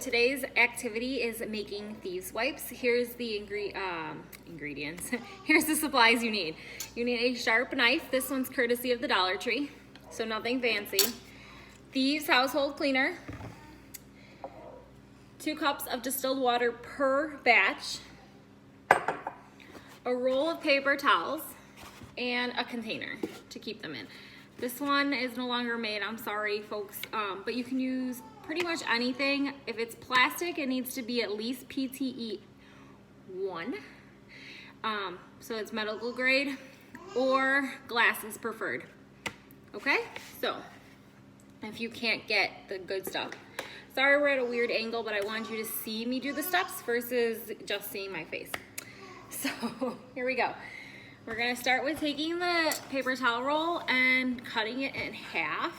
Today's activity is making Thieves wipes. Here's the ingredients. Here's the supplies you need. You need a sharp knife. This one's courtesy of the Dollar Tree, so nothing fancy. Thieves household cleaner. 2 cups of distilled water per batch. A roll of paper towels and a container to keep them in. This one is no longer made, I'm sorry folks, but you can use pretty much anything. If it's plastic, it needs to be at least PTE 1, so it's medical grade, or glass is preferred. Okay, so if you can't get the good stuff, sorry we're at a weird angle, but I wanted you to see me do the steps versus just seeing my face. So here we go. We're gonna start with taking the paper towel roll and cutting it in half.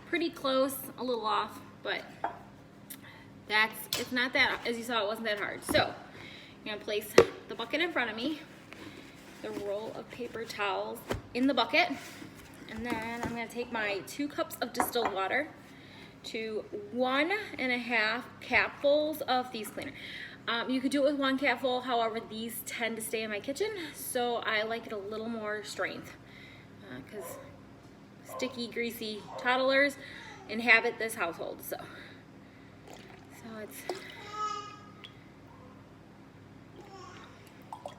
Pretty close, a little off, but it's not that, as you saw, it wasn't that hard. So I'm gonna place the bucket in front of me, the roll of paper towels in the bucket, and then I'm gonna take my 2 cups of distilled water to 1.5 capfuls of Thieves cleaner. You could do it with 1 capful, however, these tend to stay in my kitchen, so I like it a little more strength, because sticky, greasy toddlers inhabit this household. So it's,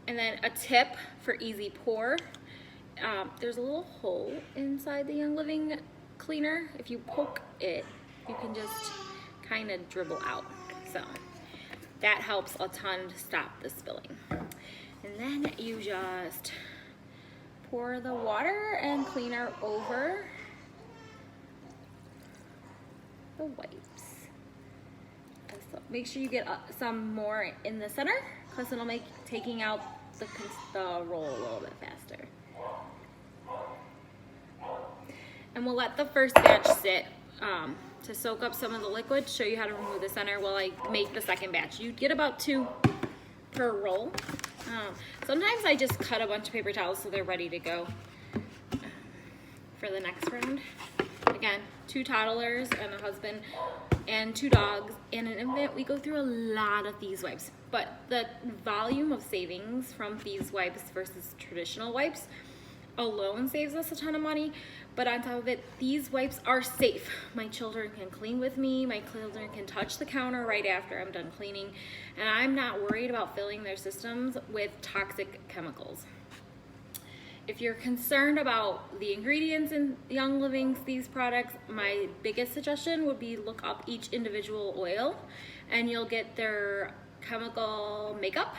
and then a tip for easy pour. There's a little hole inside the Young Living cleaner. If you poke it, you can just kind of dribble out. So that helps a ton to stop the spilling. And then you just pour the water and cleaner over the wipes. So make sure you get some more in the center, because it'll make taking out the roll a little bit faster. And we'll let the first batch sit to soak up some of the liquid, show you how to remove the center while I make the second batch. You'd get about 2 per roll. Sometimes I just cut a bunch of paper towels so they're ready to go for the next round. Again, 2 toddlers and a husband and 2 dogs and an infant. We go through a lot of Thieves wipes, but the volume of savings from Thieves wipes versus traditional wipes alone saves us a ton of money. But on top of it, these wipes are safe. My children can clean with me. My children can touch the counter right after I'm done cleaning, and I'm not worried about filling their systems with toxic chemicals. If you're concerned about the ingredients in Young Living's Thieves products, my biggest suggestion would be look up each individual oil, and you'll get their chemical makeup,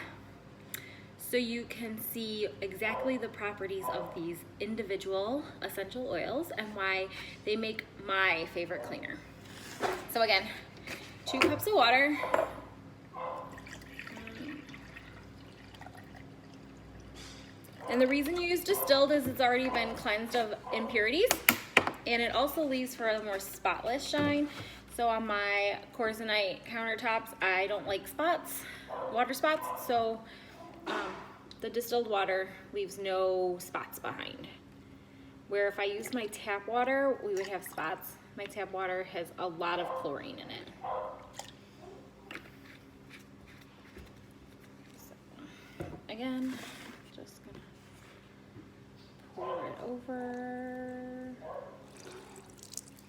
so you can see exactly the properties of these individual essential oils and why they make my favorite cleaner. So again, 2 cups of water. And the reason you use distilled is it's already been cleansed of impurities, and it also leaves for a more spotless shine. So on my Corzonite countertops, I don't like spots, water spots, so the distilled water leaves no spots behind. Where if I used my tap water, we would have spots. My tap water has a lot of chlorine in it. So, again, just gonna pour it over.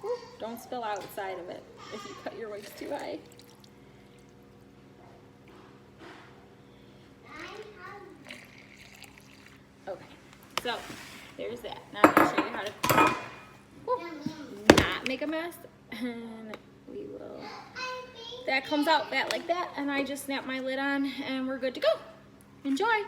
Woo, don't spill outside of it if you cut your wipes too high. Okay, so there's that. Now I'm going to show you how to not make a mess. And we will, that comes out like that, and I just snap my lid on and we're good to go. Enjoy.